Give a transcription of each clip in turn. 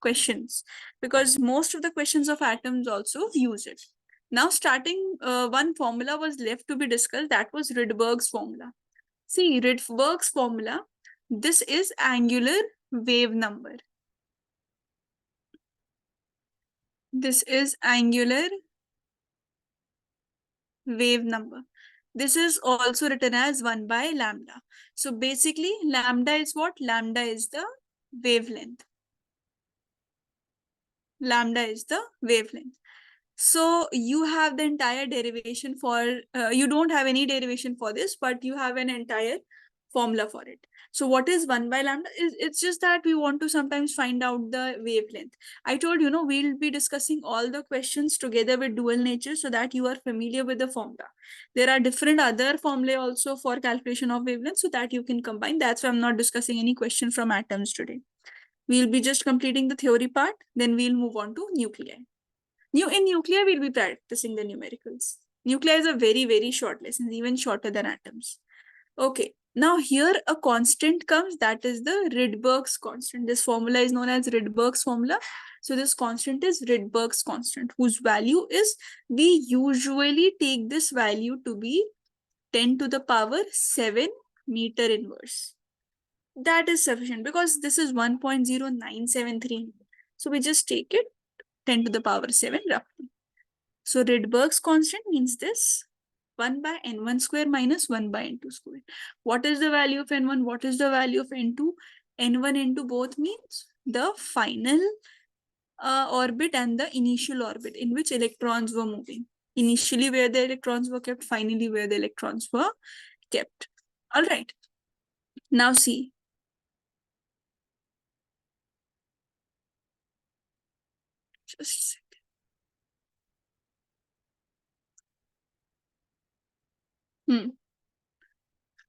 questions, because most of the questions of atoms also use it. Now starting, one formula was left to be discussed, that was Rydberg's formula. See, Rydberg's formula, this is angular wave number. This is angular wave number. This is also written as 1 by lambda. So basically, lambda is what? Lambda is the wavelength. Lambda is the wavelength. So you have the entire derivation for, you don't have any derivation for this, but you have an entire formula for it. So what is 1 by lambda? It's just that we want to sometimes find out the wavelength. I told you, we'll be discussing all the questions together with dual nature so that you are familiar with the formula. There are different other formulae also for calculation of wavelength so that you can combine. That's why I'm not discussing any question from atoms today. We'll be just completing the theory part, then we'll move on to nuclei. In nuclei, we'll be practicing the numericals. Nuclei is a very, very short lesson, even shorter than atoms. Okay, now here a constant comes, that is the Rydberg's constant. This formula is known as Rydberg's formula. So this constant is Rydberg's constant, whose value is, we usually take this value to be 10 to the power 7 meter inverse. That is sufficient because this is 1.0973. So we just take it 10 to the power 7 roughly. So Rydberg's constant means this, 1 by n1 square minus 1 by n2 square. What is the value of n1? What is the value of n2? n1, n2 both means the final orbit and the initial orbit in which electrons were moving. Initially where the electrons were kept, finally where the electrons were kept. All right. Now see. Just a second.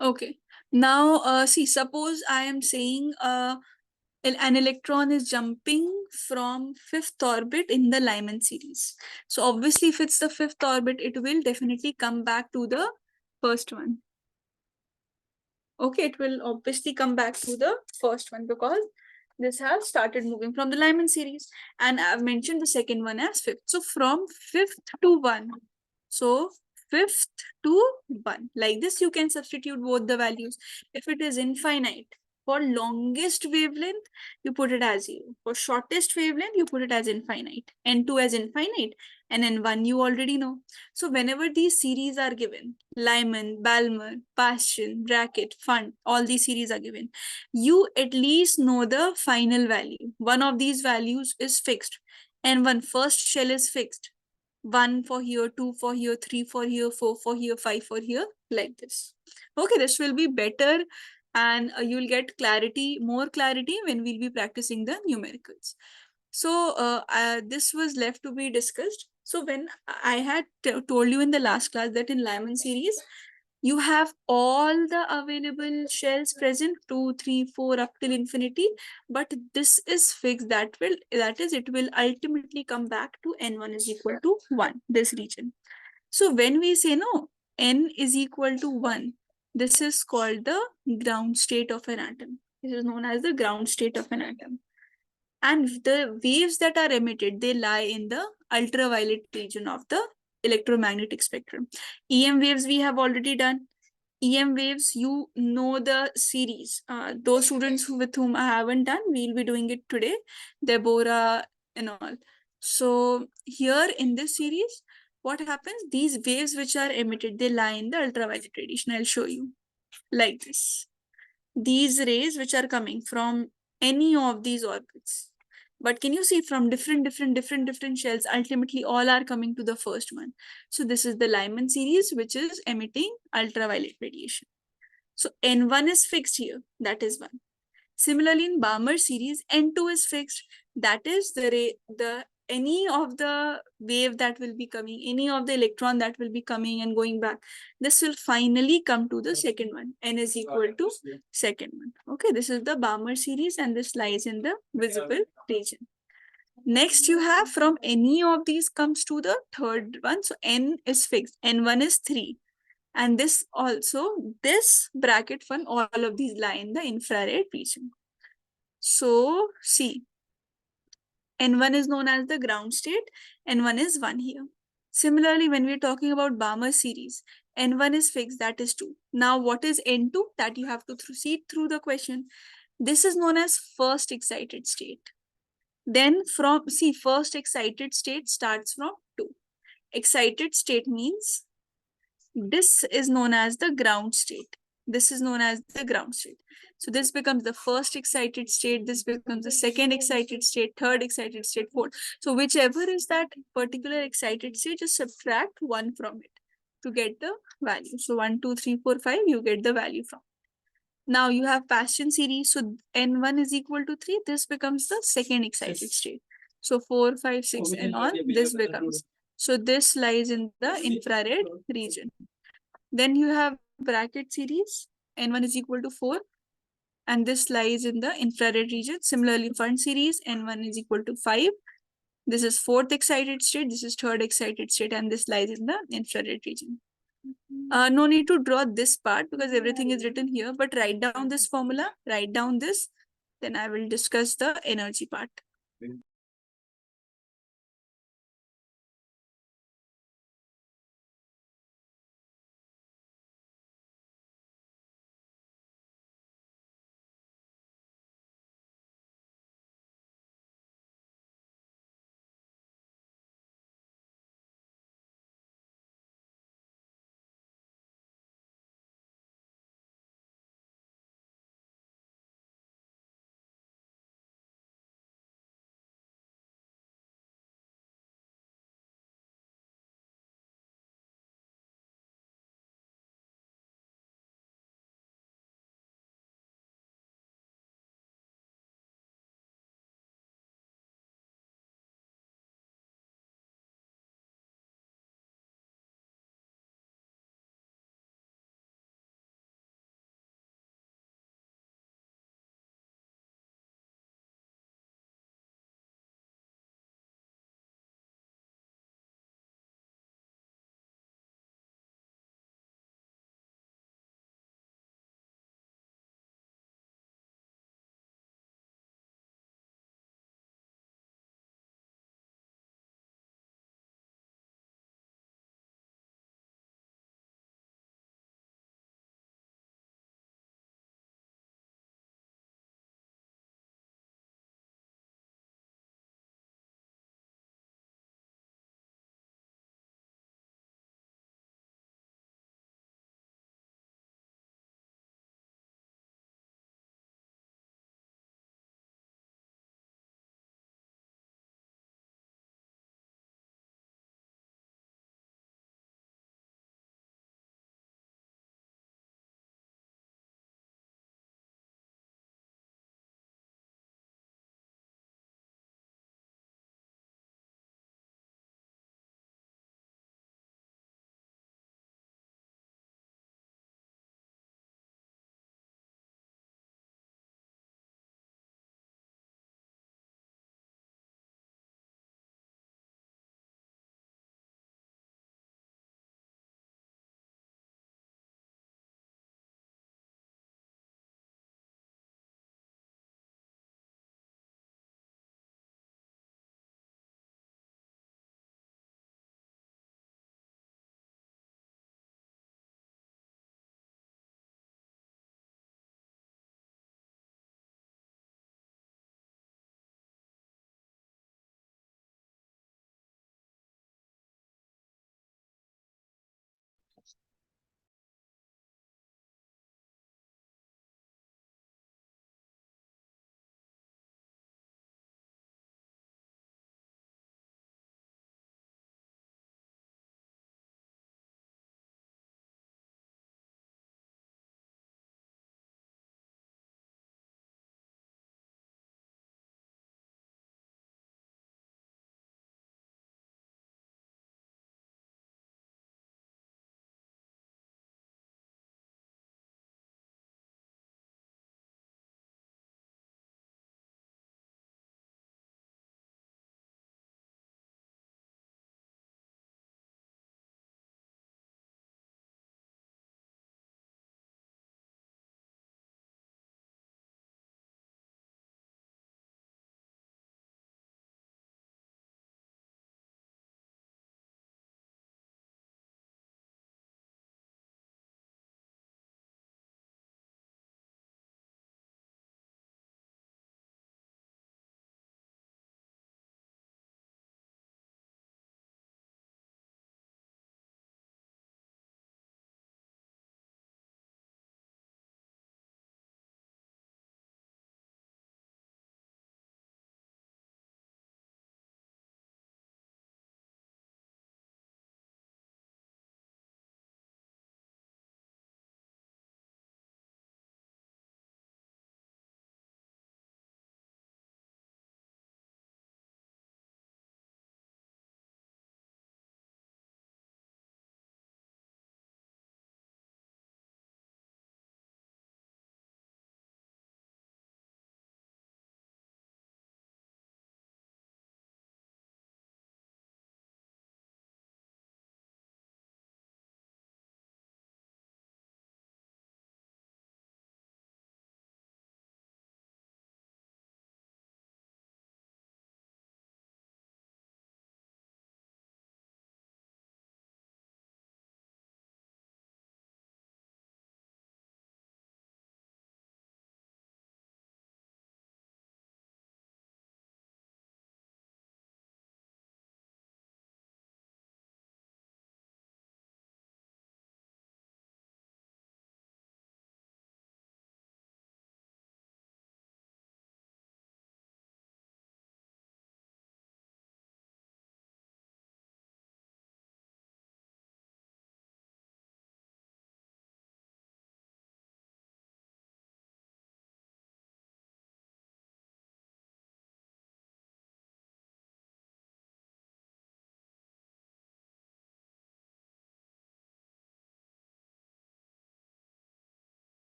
Okay. Now, see, suppose I am saying an electron is jumping from fifth orbit in the Lyman series. So obviously, if it's the fifth orbit, it will definitely come back to the first one. Okay, it will obviously come back to the first one because this has started moving from the Lyman series. And I've mentioned the second one as fifth. So from fifth to one. So fifth to one. Like this, you can substitute both the values. If it is infinite, for longest wavelength, you put it as 0. For shortest wavelength, you put it as infinite. N2 as infinite, and N1 you already know. So whenever these series are given, Lyman, Balmer, Bastian, Brackett, Fund, all these series are given, you at least know the final value. One of these values is fixed. N1 first shell is fixed. 1 for here, 2 for here, 3 for here, 4 for here, 5 for here, like this. Okay, this will be better and you'll get clarity, more clarity when we'll be practicing the numericals. So this was left to be discussed. So when I had told you in the last class that in Lyman series, you have all the available shells present, 2, 3, 4 up till infinity, but this is fixed, that is it will ultimately come back to n1 is equal to 1, this region. So when we say no, n is equal to 1, this is called the ground state of an atom. This is known as the ground state of an atom. And the waves that are emitted, they lie in the ultraviolet region of the electromagnetic spectrum. EM waves we have already done. EM waves, you know the series. Those students with whom I haven't done, we'll be doing it today. Deborah and all. So here in this series, what happens? These waves which are emitted, they lie in the ultraviolet radiation. I'll show you like this. These rays which are coming from any of these orbits. But can you see from different shells, ultimately all are coming to the first one. So this is the Lyman series, which is emitting ultraviolet radiation. So N1 is fixed here, that is 1. Similarly, in Balmer series, N2 is fixed. That is any of the wave that will be coming, any of the electron that will be coming and going back, this will finally come to the second one. N is equal to second one. Okay, this is the Balmer series and this lies in the visible region. Next, you have from any of these comes to the third one. So N is fixed. N1 is 3. And this also, this bracket one, all of these lie in the infrared region. So see, N1 is known as the ground state, N1 is 1 here. Similarly, when we're talking about Balmer series, N1 is fixed, that is 2. Now, what is N2? That you have to see through the question. This is known as first excited state. Then first excited state starts from 2. Excited state means this is known as the ground state. This is known as the ground state. So this becomes the first excited state, this becomes the second excited state, third excited state, fourth. So whichever is that particular excited state, just subtract 1 from it to get the value. So 1, 2, 3, 4, 5, you get the value from. Now you have Paschen series. So N1 is equal to 3. This becomes the second excited state. So 4, 5, 6, and on, this becomes. So this lies in the infrared region. Then you have bracket series. N1 is equal to 4. And this lies in the infrared region. Similarly, Fund series, N1 is equal to 5. This is fourth excited state. This is third excited state. And this lies in the infrared region. No need to draw this part because everything is written here. But write down this formula. Write down this. Then I will discuss the energy part.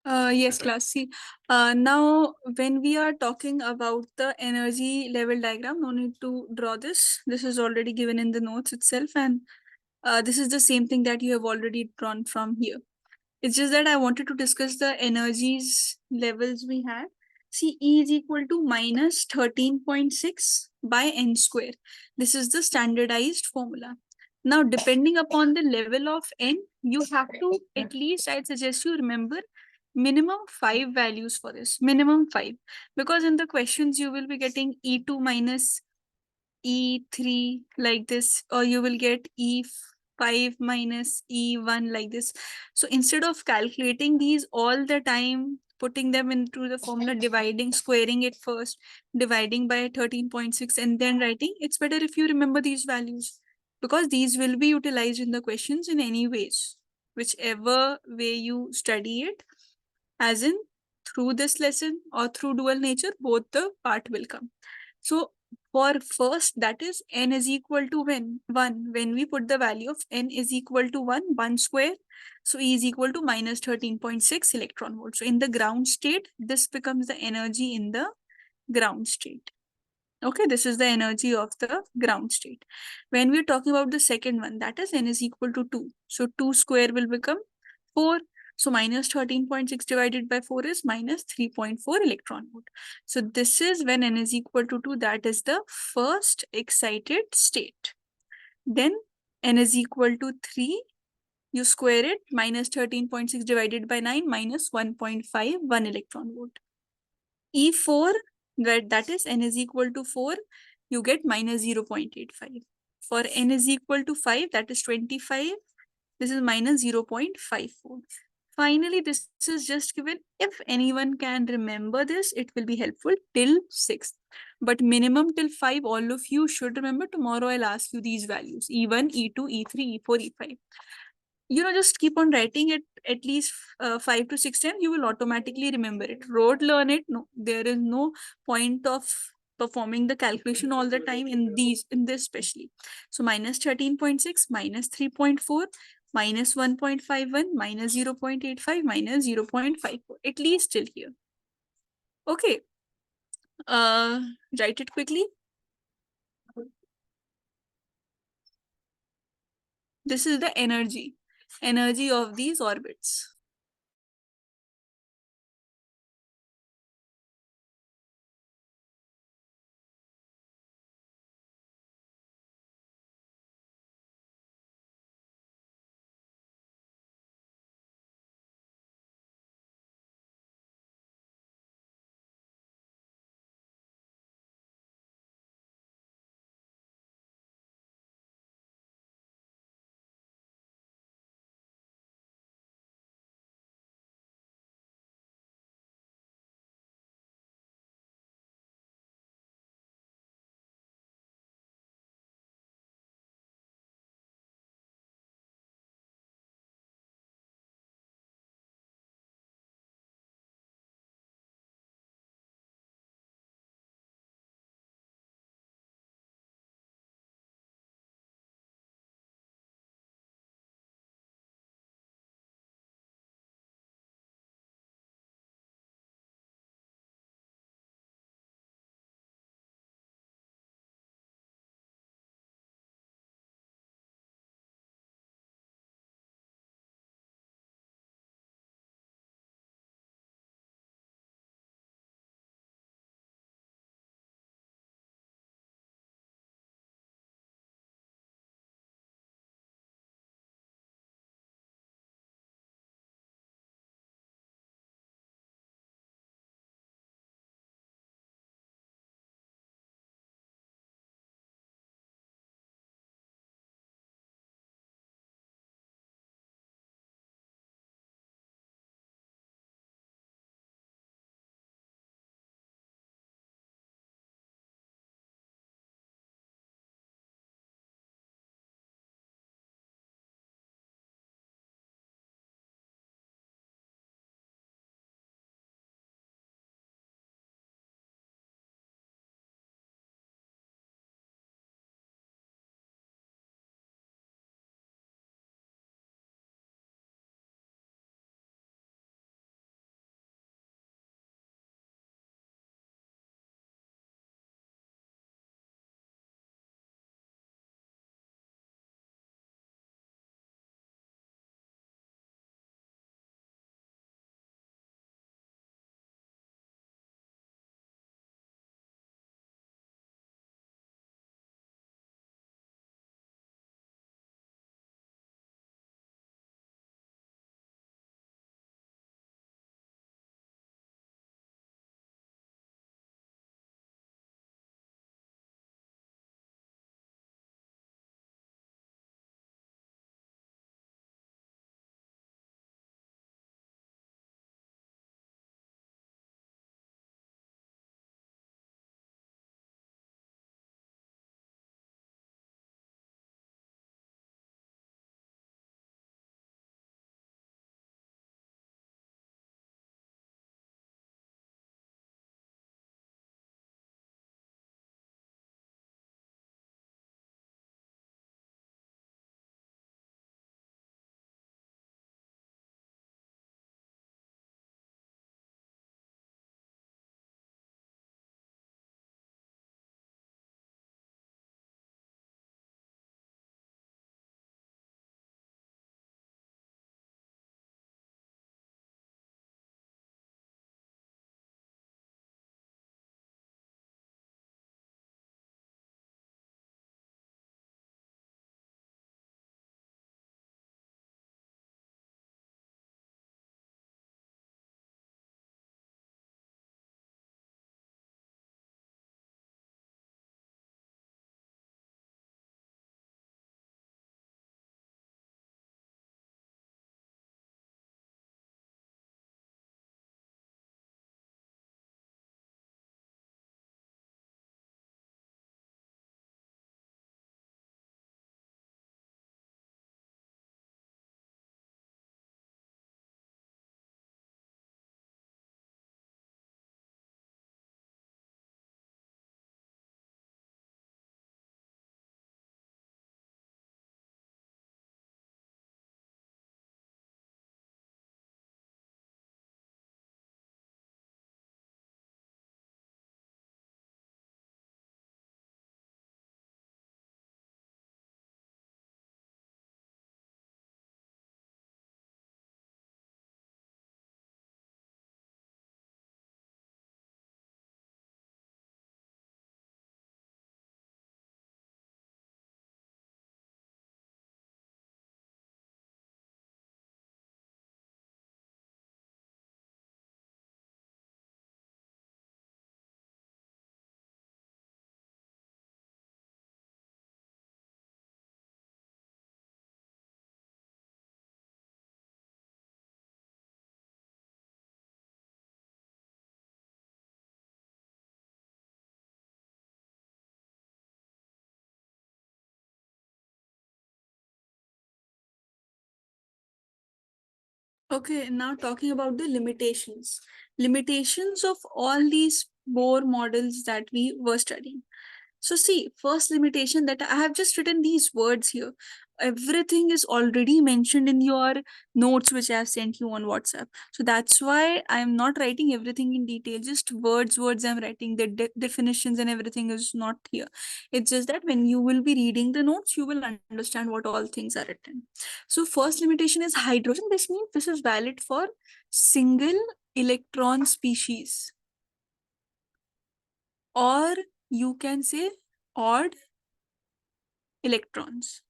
Yes, class. See, now when we are talking about the energy level diagram, no need to draw this. This is already given in the notes itself, and this is the same thing that you have already drawn from here. It's just that I wanted to discuss the energies levels we had. See, E is equal to minus 13.6 by n square. This is the standardized formula. Now, depending upon the level of n, you have to at least, I'd suggest you remember minimum 5 values for this. Minimum 5. Because in the questions, you will be getting E2 minus E3 like this, or you will get E5 minus E1 like this. So instead of calculating these all the time, putting them into the formula, dividing, squaring it first, dividing by 13.6, and then writing, it's better if you remember these values because these will be utilized in the questions in any ways, whichever way you study it, as in through this lesson or through dual nature, both the part will come. So for first, that is n is equal to when 1. When we put the value of n is equal to 1 square, so E is equal to minus 13.6 electron volt. So in the ground state, this becomes the energy in the ground state. Okay, this is the energy of the ground state. When we're talking about the second one, that is n is equal to 2. So 2 square will become 4. So minus 13.6 divided by 4 is minus 3.4 electron volt. So this is when n is equal to 2. That is the first excited state. Then n is equal to 3. You square it, minus 13.6 divided by 9, minus 1.51 electron volt. E4, that is n is equal to 4, you get minus 0.85. For n is equal to 5, that is 25, this is minus 0.54. Finally, this is just given. If anyone can remember this, it will be helpful till 6. But minimum till 5, all of you should remember. Tomorrow I'll ask you these values, E1, E2, E3, E4, E5. Just keep on writing it at least 5 to 6 times. You will automatically remember it. Rote learn it. No, there is no point of performing the calculation all the time in this especially. So minus 13.6, minus 3.4, minus 1.51, minus 0.85, minus 0.54. At least till here. Okay. Uh, Write it quickly. This is the energy of these orbits. Okay, now talking about the limitations. Limitations of all these Bohr models that we were studying. So, see, first limitation that I have just written these words here. Everything is already mentioned in your notes, which I have sent you on WhatsApp. So, that's why I'm not writing everything in detail, just words I'm writing. The definitions and everything is not here. It's just that when you will be reading the notes, you will understand what all things are written. So, first limitation is hydrogen. This means this is valid for single electron species, or you can say odd electrons,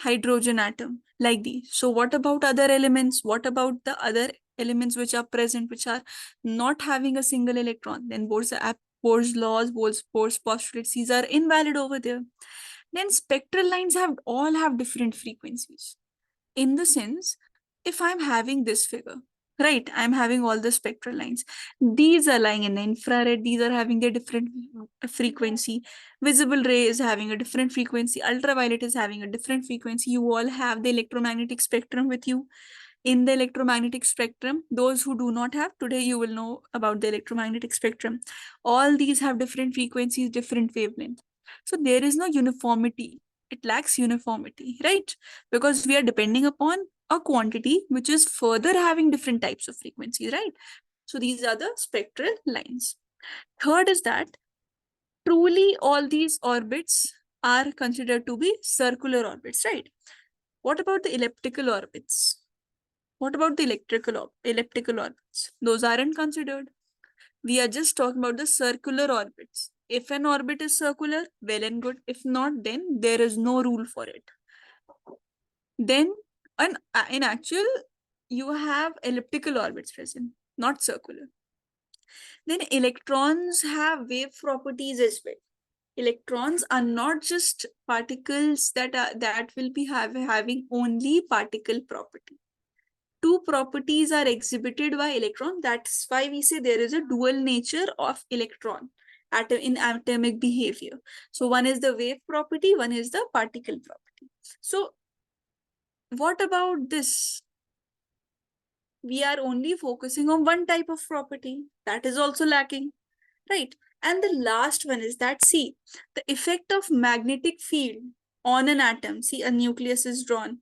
hydrogen atom, like these. So what about other elements? What about the other elements which are present, which are not having a single electron? Then Bohr's laws, Bohr's postulates, these are invalid over there. Then spectral lines all have different frequencies. In the sense, if I'm having this figure, right, I'm having all the spectral lines. These are lying in the infrared, these are having their different frequency. Visible ray is having a different frequency, ultraviolet is having a different frequency. You all have the electromagnetic spectrum with you. In the electromagnetic spectrum, those who do not have, today you will know about the electromagnetic spectrum. All these have different frequencies, different wavelength. So there is no uniformity. It lacks uniformity, right? Because we are depending upon a quantity which is further having different types of frequencies, right? So these are the spectral lines. Third is that truly all these orbits are considered to be circular orbits, right? What about the elliptical orbits? What about the elliptical orbits? Those aren't considered. We are just talking about the circular orbits. If an orbit is circular, well and good. If not, then there is no rule for it. Then, in actual, you have elliptical orbits present, not circular. Then electrons have wave properties as well. Electrons are not just particles that will be having only particle property. Two properties are exhibited by electron. That's why we say there is a dual nature of electron in atomic behavior. So one is the wave property, one is the particle property. So what about this? We are only focusing on one type of property. That is also lacking, right? And the last one is that, see, the effect of magnetic field on an atom. See, a nucleus is drawn,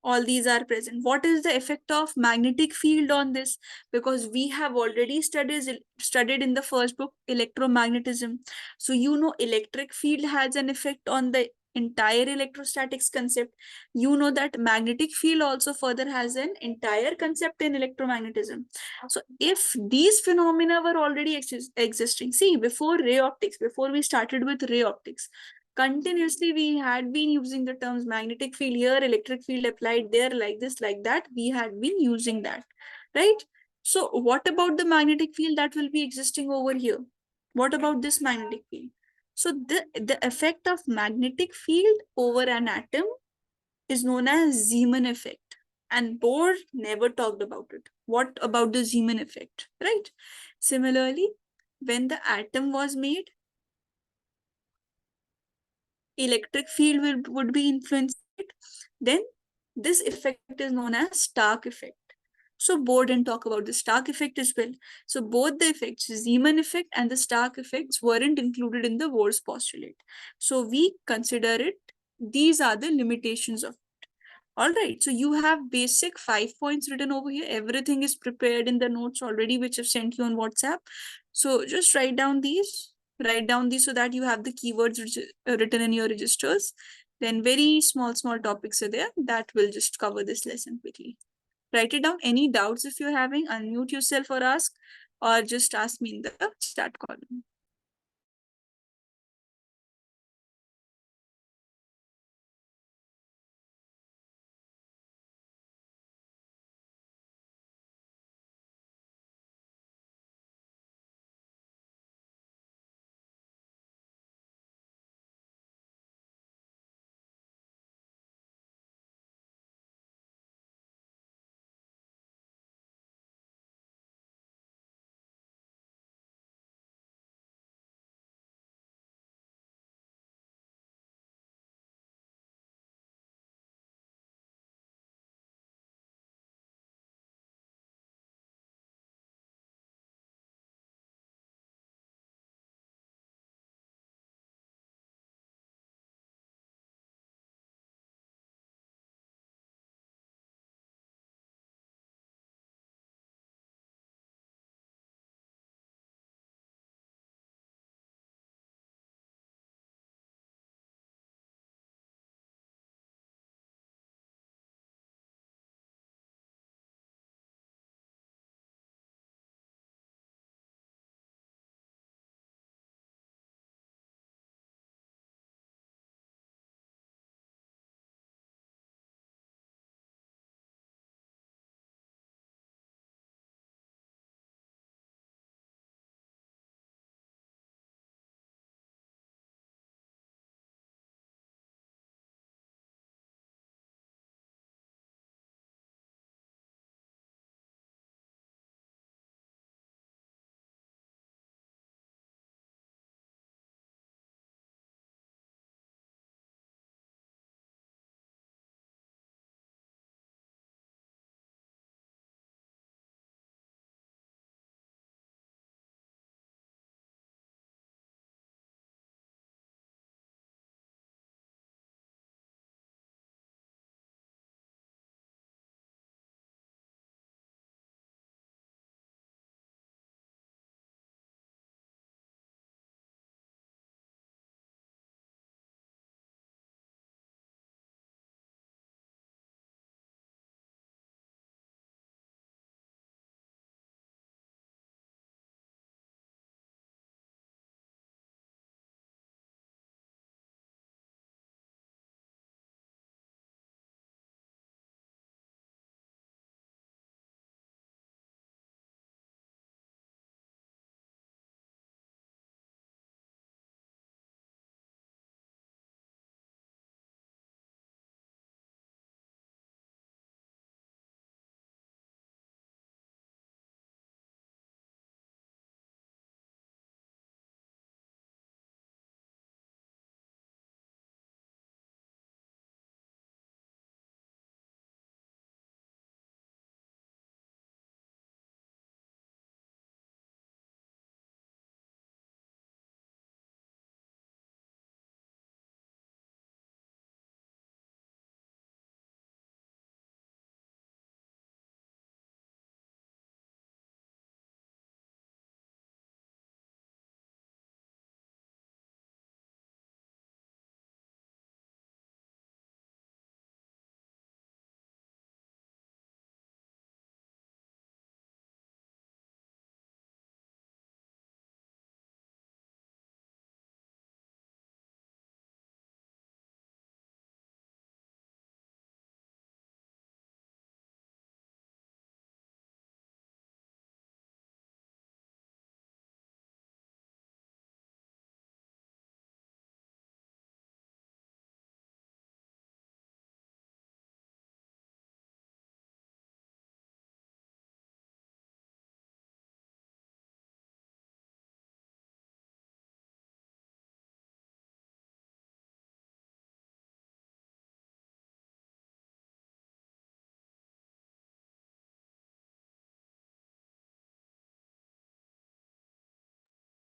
all these are present. What is the effect of magnetic field on this? Because we have already studied in the first book electromagnetism. So you know electric field has an effect on the entire electrostatics concept. You know that magnetic field also further has an entire concept in electromagnetism. So if these phenomena were already existing, see, before ray optics, before we started with ray optics, continuously we had been using the terms magnetic field here, electric field applied there, like this, like that. We had been using that, right? So what about the magnetic field that will be existing over here? What about this magnetic field? So the effect of magnetic field over an atom is known as Zeeman effect, and Bohr never talked about it. What about the Zeeman effect, right? Similarly, when the atom was made, electric field would be influenced, then this effect is known as Stark effect. So Bohr didn't talk about the Stark effect as well. So both the effects, Zeeman effect and the Stark effects, weren't included in the Bohr's postulate. So we consider it, these are the limitations of. All right, so you have basic 5 points written over here. Everything is prepared in the notes already, which I've sent you on WhatsApp. So just write down these, so that you have the keywords written in your registers. Then very small topics are there that will just cover this lesson quickly. Write it down. Any doubts if you're having, unmute yourself or ask, or just ask me in the chat column.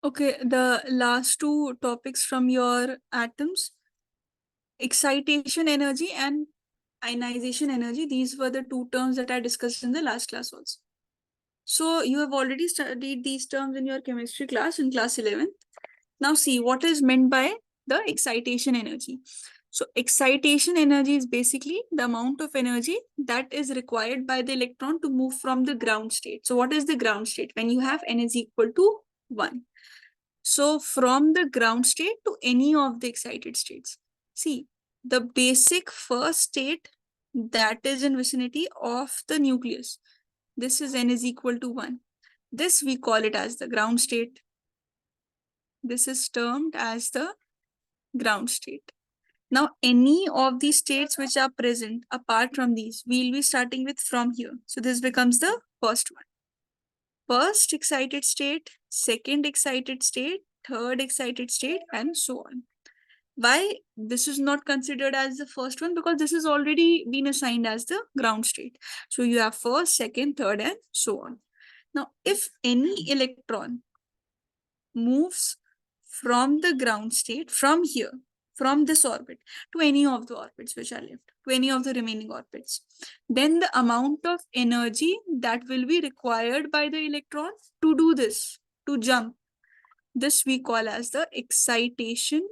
Okay, the last two topics from your atoms, excitation energy and ionization energy, these were the two terms that I discussed in the last class also. So you have already studied these terms in your chemistry class in class 11. Now see what is meant by the excitation energy. So excitation energy is basically the amount of energy that is required by the electron to move from the ground state. So what is the ground state? When you have n is equal to 1. So from the ground state to any of the excited states. See, the basic first state that is in vicinity of the nucleus. This is n is equal to 1. This we call it as the ground state. This is termed as the ground state. Now, any of these states which are present apart from these, we'll be starting with from here. So this becomes the first one. First excited state, second excited state, third excited state, and so on. Why this is not considered as the first one? Because this has already been assigned as the ground state. So you have first, second, third, and so on. Now, if any electron moves from the ground state, from here, from this orbit, to any of the orbits which are left, to any of the remaining orbits, then the amount of energy that will be required by the electron to do this, to jump, this we call as the excitation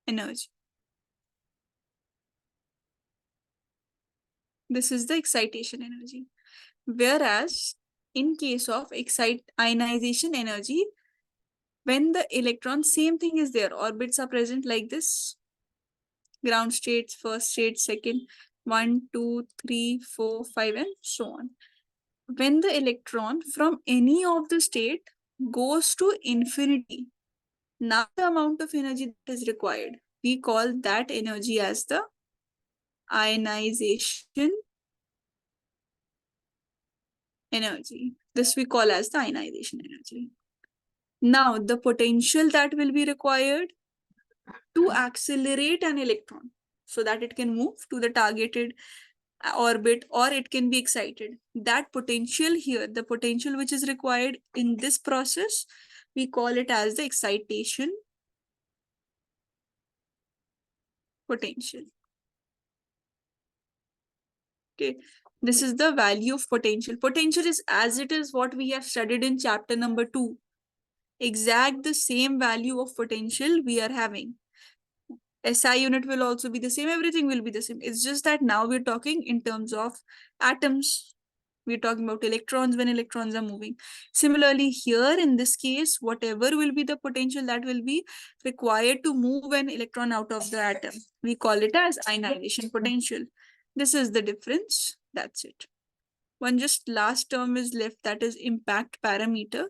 energy. This is the excitation energy. Whereas in case of ionization energy, when the electron, same thing is there, orbits are present like this, ground states, first state, second, 1, 2, 3, 4, 5, and so on. When the electron from any of the state goes to infinity, now the amount of energy that is required, we call that energy as the ionization energy. This we call as the ionization energy. Now, the potential that will be required to accelerate an electron so that it can move to the targeted orbit or it can be excited. That potential here, the potential which is required in this process, we call it as the excitation potential. Okay, this is the value of potential. Potential is as it is what we have studied in chapter number 2. Exact the same value of potential we are having. SI unit will also be the same. Everything will be the same. It's just that now we're talking in terms of atoms. We're talking about electrons when electrons are moving. Similarly, here in this case, whatever will be the potential that will be required to move an electron out of the atom, we call it as ionization potential. This is the difference. That's it. One just last term is left, that is impact parameter.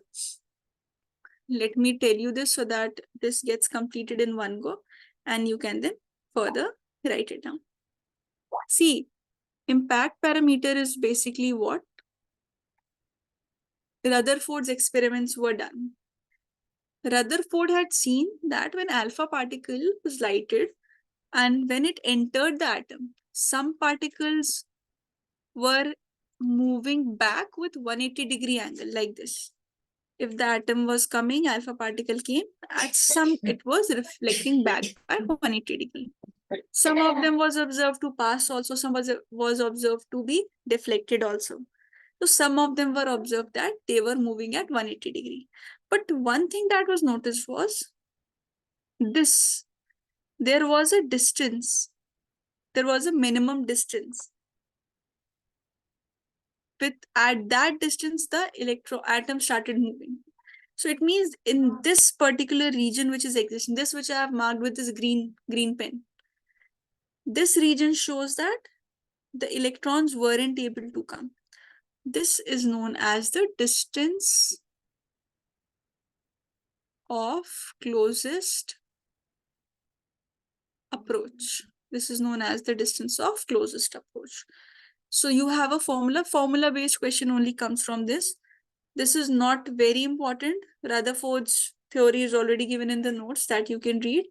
Let me tell you this so that this gets completed in one go and you can then further write it down. See, impact parameter is basically what? Rutherford's experiments were done. Rutherford had seen that when alpha particle was lighted and when it entered the atom, some particles were moving back with 180-degree angle like this. If the atom was coming, alpha particle came, at some it was reflecting back by 180 degree. Some of them was observed to pass also, some was observed to be deflected also. So some of them were observed that they were moving at 180 degree. But one thing that was noticed was this. There was a distance. There was a minimum distance. With at that distance, the atom started moving. So it means in this particular region which is existing, this which I have marked with this green pen, this region shows that the electrons weren't able to come. This is known as the distance of closest approach. This is known as the distance of closest approach. So you have a formula-based question only comes from this. This is not very important. Rutherford's theory is already given in the notes that you can read.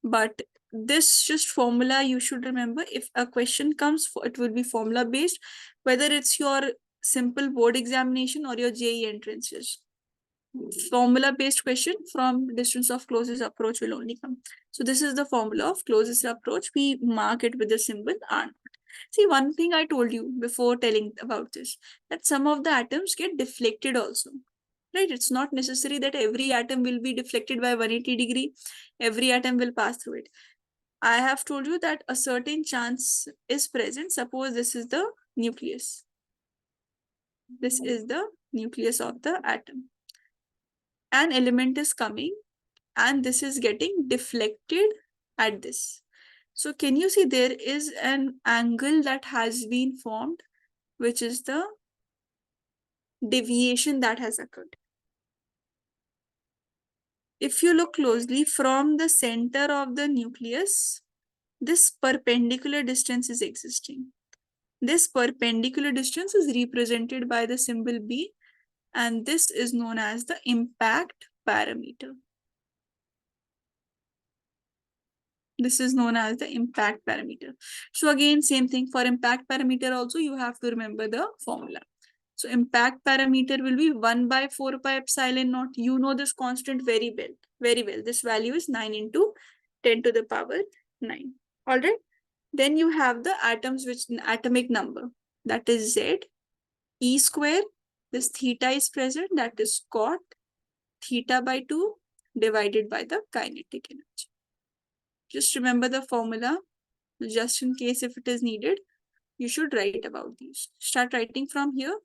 But this just formula you should remember. If a question comes, it will be formula based, whether it's your simple board examination or your JEE entrances. formula based question, from distance of closest approach will only come. So this is the formula of closest approach. We mark it with the symbol R. See, one thing I told you before telling about this, that some of the atoms get deflected also. Right? It's not necessary that every atom will be deflected by 180-degree. Every atom will pass through it. I have told you that a certain chance is present. Suppose this is the nucleus. This is the nucleus of the atom. An element is coming and this is getting deflected at this. So can you see there is an angle that has been formed, which is the deviation that has occurred. If you look closely from the center of the nucleus, this perpendicular distance is existing. This perpendicular distance is represented by the symbol B, and this is known as the impact parameter. This is known as the impact parameter. So again, same thing for impact parameter also, you have to remember the formula. So impact parameter will be 1 by 4 pi epsilon naught. You know this constant very well. Very well. This value is 9 into 10 to the power 9. All right. Then you have the atoms, which atomic number, that is Z, E square. This theta is present, that is cot theta by 2 divided by the kinetic energy. Just remember the formula, just in case if it is needed. You should write about these. Start writing from here.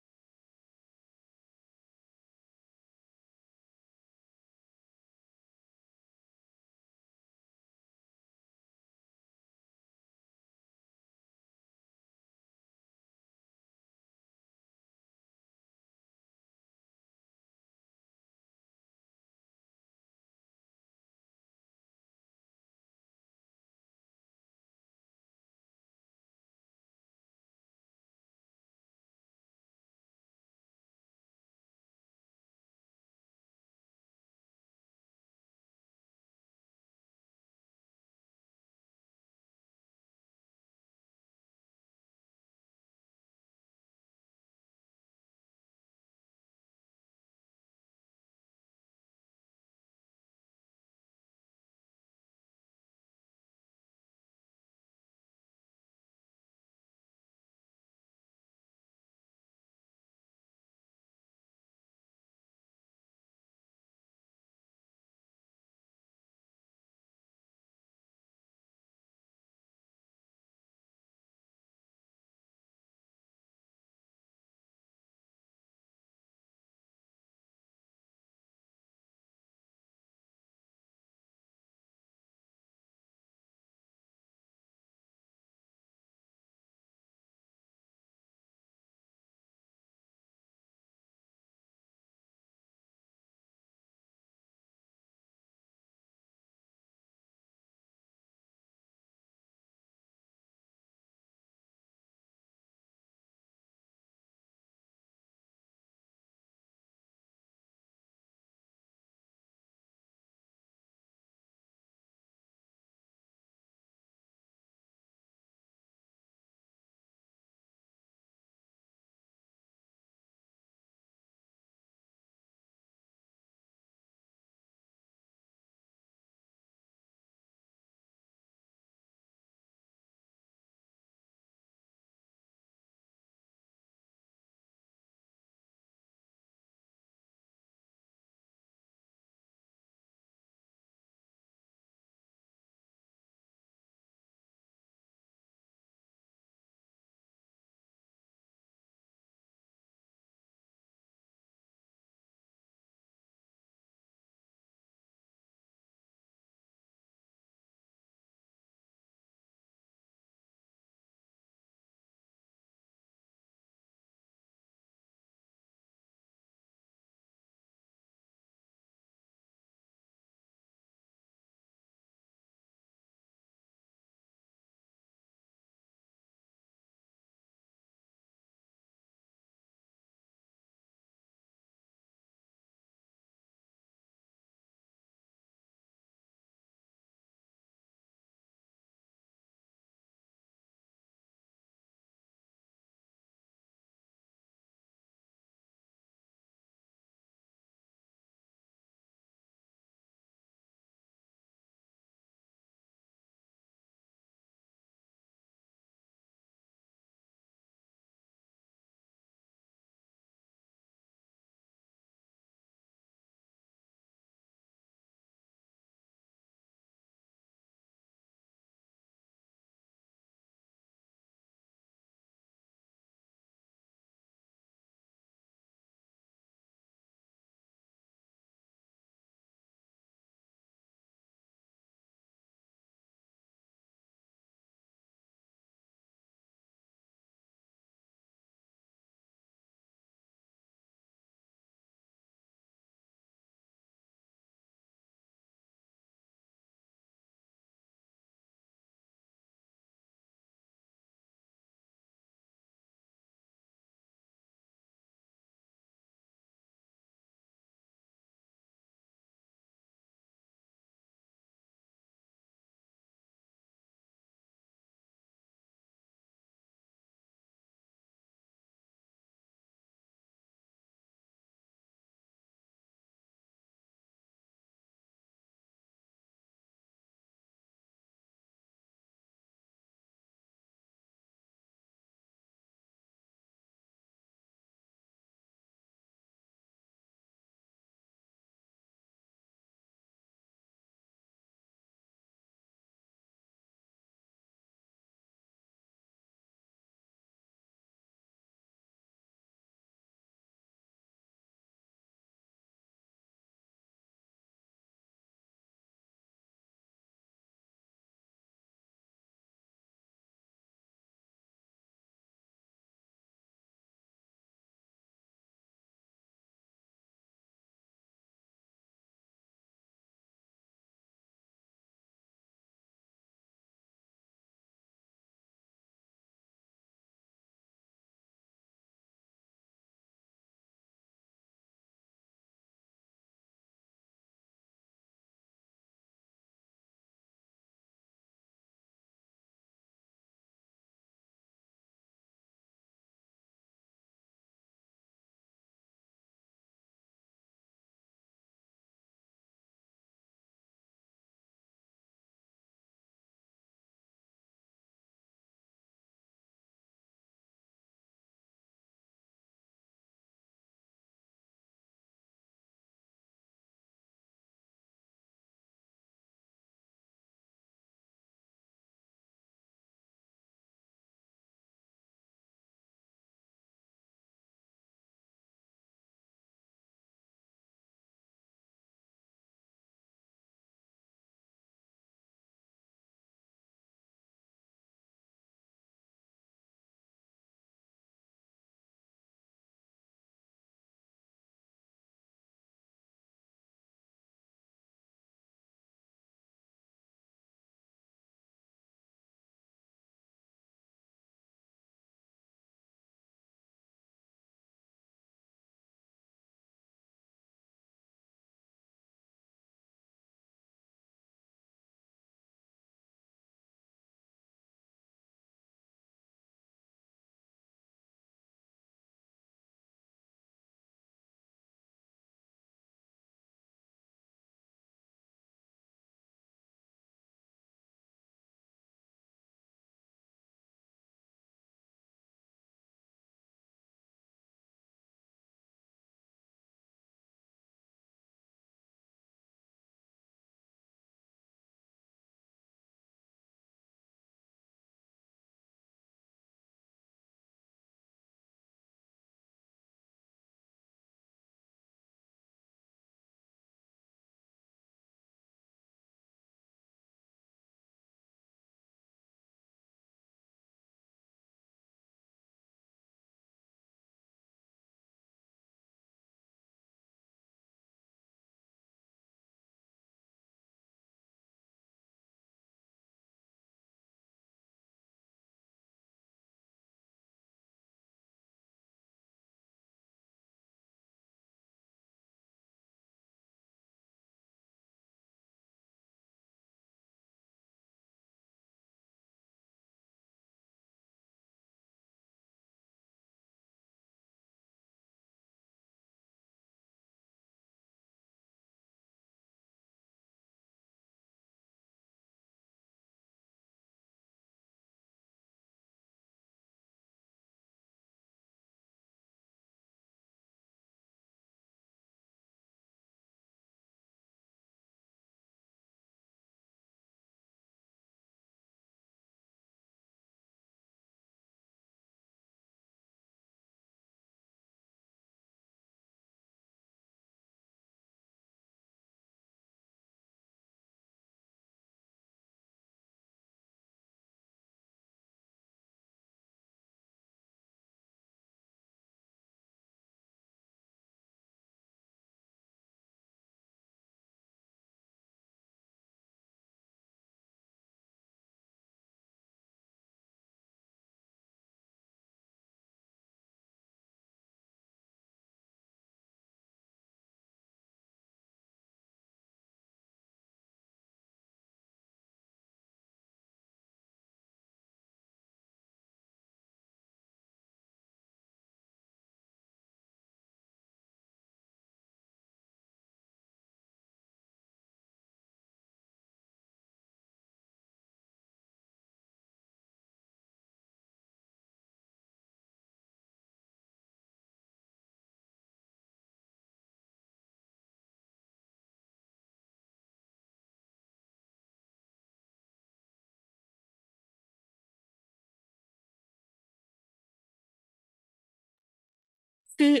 See,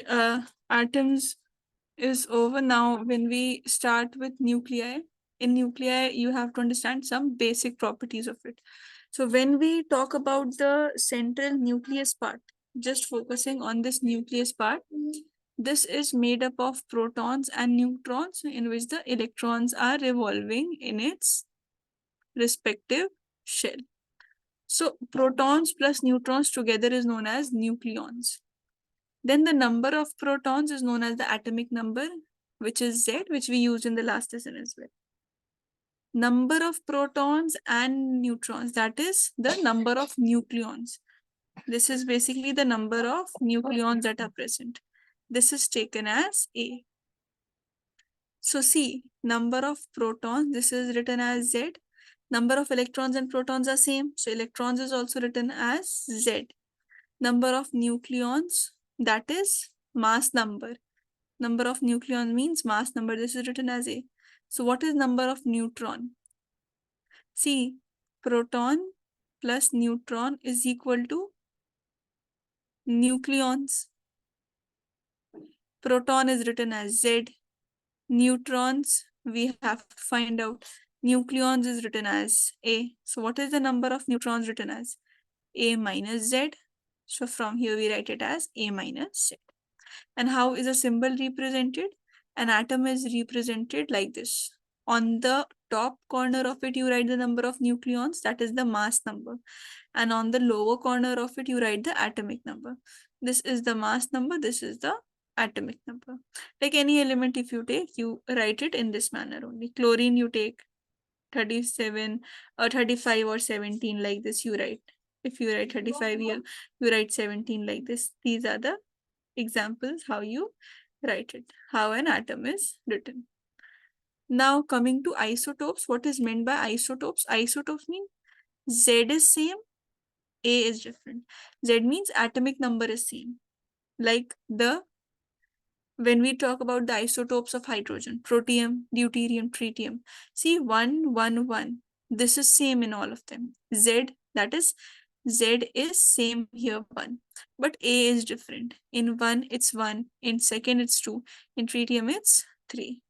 atoms is over now. When we start with nuclei, in nuclei, you have to understand some basic properties of it. So when we talk about the central nucleus part, just focusing on this nucleus part, this is made up of protons and neutrons, in which the electrons are revolving in its respective shell. So protons plus neutrons together is known as nucleons. Then the number of protons is known as the atomic number, which is Z, which we used in the last lesson as well. Number of protons and neutrons, that is the number of nucleons. This is basically the number of nucleons that are present. This is taken as A. So see, number of protons, this is written as Z. Number of electrons and protons are same. So electrons is also written as Z. Number of nucleons, that is mass number. Number of nucleons means mass number. This is written as A. So what is number of neutron? See, proton plus neutron is equal to nucleons. Proton is written as Z. Neutrons, we have to find out. Nucleons is written as A. So what is the number of neutrons written as? A minus Z. So from here we write it as A minus Z. And how is a symbol represented? An atom is represented like this. On the top corner of it, you write the number of nucleons, that is the mass number. And on the lower corner of it, you write the atomic number. This is the mass number, this is the atomic number. Like any element, if you take, you write it in this manner only. Chlorine, you take 37 or 35 or 17 like this, you write. If you write 35 here, you write 17 like this. These are the examples how you write it, how an atom is written. Now coming to isotopes, what is meant by isotopes? Isotopes mean Z is same, A is different. Z means atomic number is same. Like when we talk about the isotopes of hydrogen, protium, deuterium, tritium, see 1, 1, 1. This is same in all of them. Z, that is Z is same here 1, but A is different. In 1 it's 1, in second it's 2, in tritium it's 3.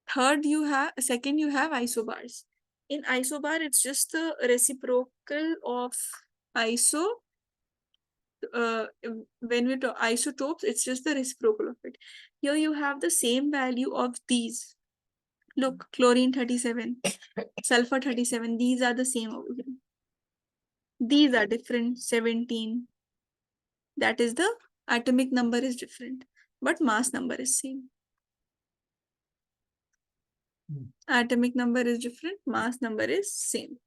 Second you have isobars. In isobar it's just the reciprocal of iso. When we talk isotopes, it's just the reciprocal of it. Here you have the same value of these. Look, chlorine 37, sulfur 37, these are the same over here. These are different, 17. That is the atomic number is different, but mass number is same. Atomic number is different, mass number is same.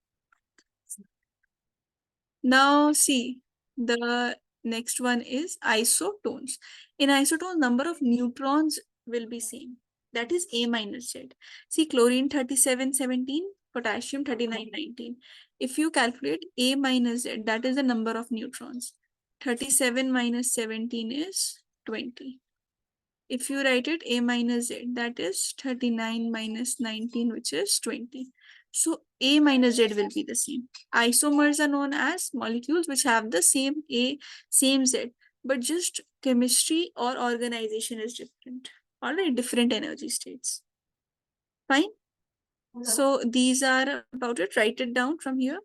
Now see, the next one is isotones. In isotones, number of neutrons will be same. That is A minus Z. See, chlorine 37, 17, potassium 39, 19. If you calculate A minus Z, that is the number of neutrons. 37 minus 17 is 20. If you write it A minus Z, that is 39 minus 19, which is 20. So A minus Z will be the same. Isomers are known as molecules which have the same A, same Z, but just chemistry or organization is different. All right, different energy states. Fine. So these are about it. Write it down from here.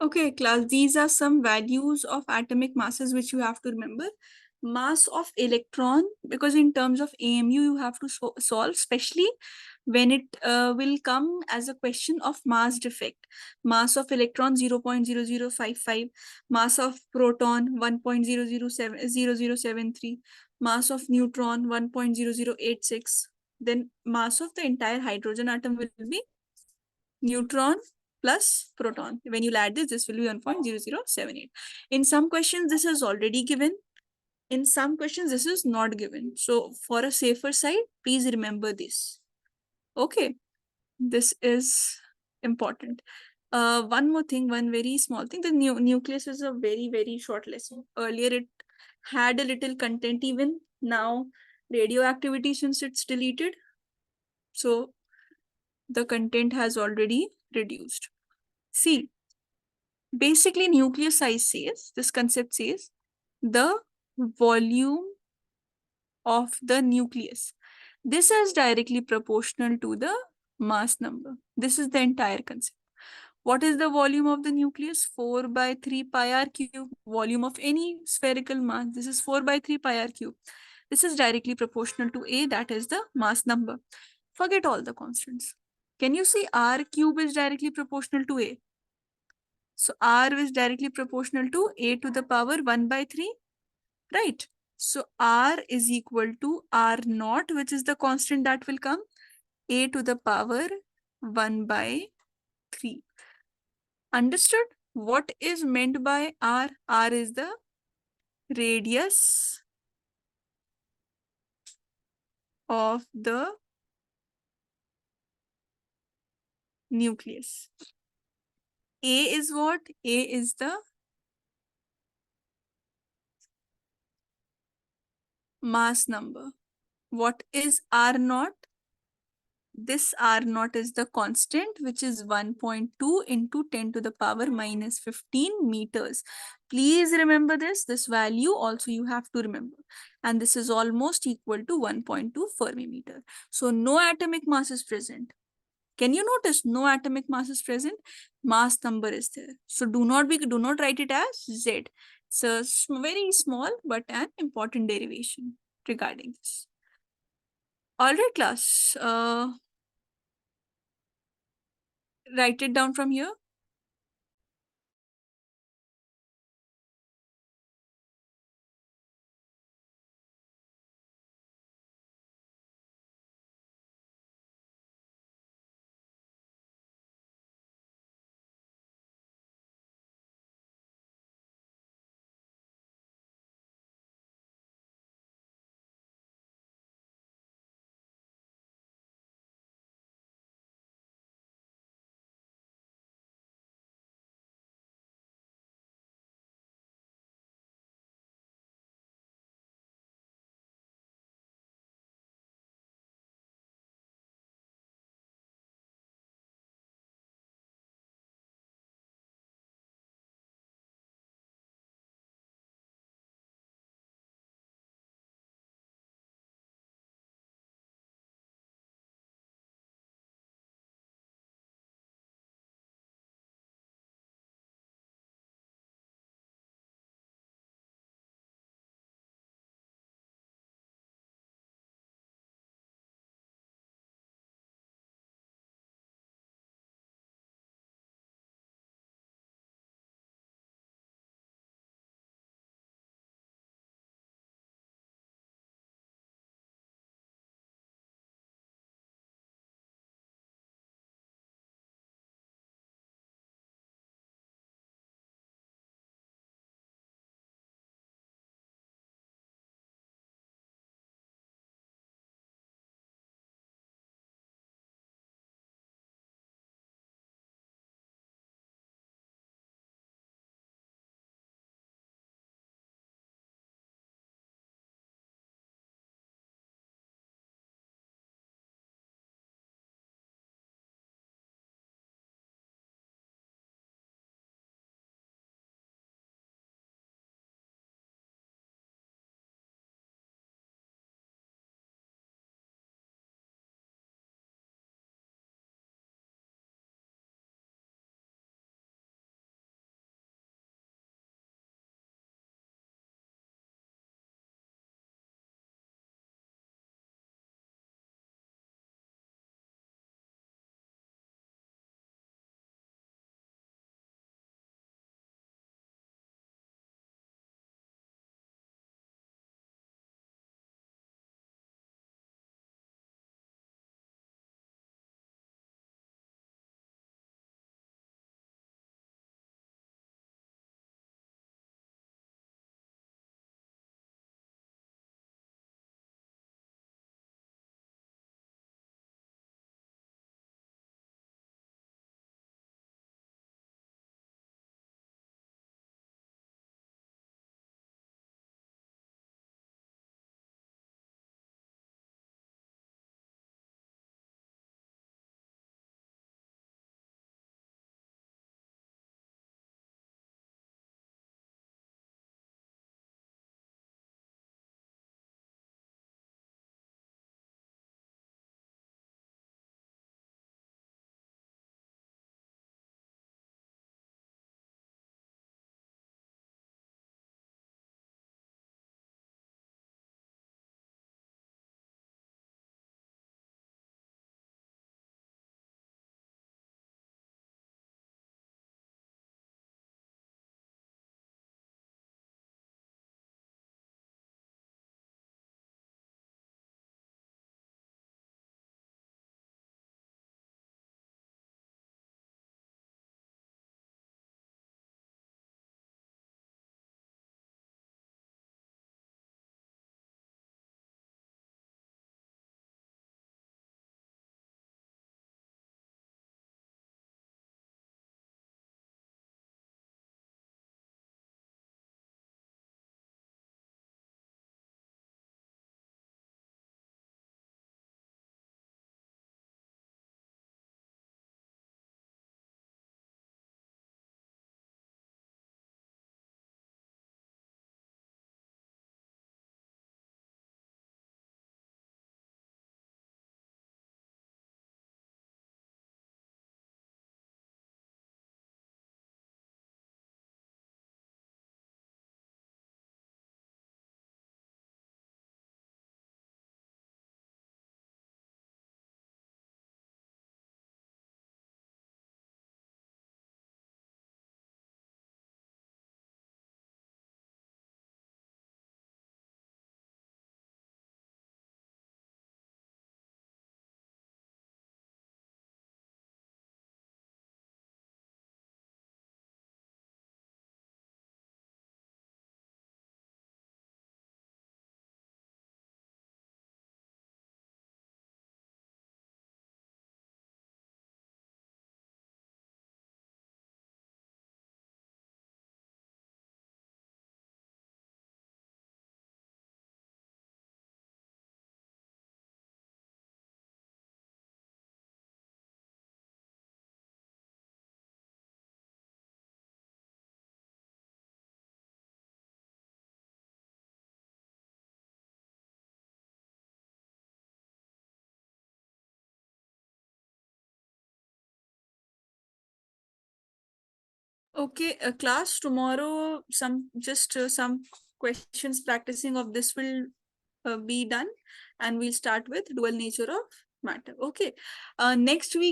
Okay, class, these are some values of atomic masses which you have to remember. Mass of electron, because in terms of AMU, you have to solve, especially when it will come as a question of mass defect. Mass of electron 0.0055, mass of proton 1.0073, mass of neutron 1.0086. Then mass of the entire hydrogen atom will be neutron plus proton. When you add this will be 1.0078. In some questions, this is already given. In some questions, this is not given. So for a safer side, please remember this. Okay, this is important. One more thing, one very small thing. The nucleus is a very, very short lesson. Earlier, it had a little content even. Now, radioactivity, since it's deleted, so the content has already reduced. See, basically nucleus size says, this concept says, the volume of the nucleus. This is directly proportional to the mass number. This is the entire concept. What is the volume of the nucleus? 4 by 3 pi r cube. Volume of any spherical mass. This is 4 by 3 pi r cube. This is directly proportional to A, that is the mass number. Forget all the constants. Can you see r cube is directly proportional to A? So R is directly proportional to A to the power 1 by 3, right? So R is equal to R naught, which is the constant that will come, A to the power 1 by 3. Understood? What is meant by R? R is the radius of the nucleus. A is what? A is the mass number. What is R naught? This R naught is the constant, which is 1.2 into 10 to the power minus 15 meters. Please remember this. This value also you have to remember. And this is almost equal to 1.2 Fermi meter. So no atomic mass is present. Can you notice no atomic mass is present? Mass number is there. So do not write it as Z. It's a very small but an important derivation regarding this. All right, class. Write it down from here. Okay, class, tomorrow some some questions practicing of this will be done, and we'll start with dual nature of matter. Okay, next week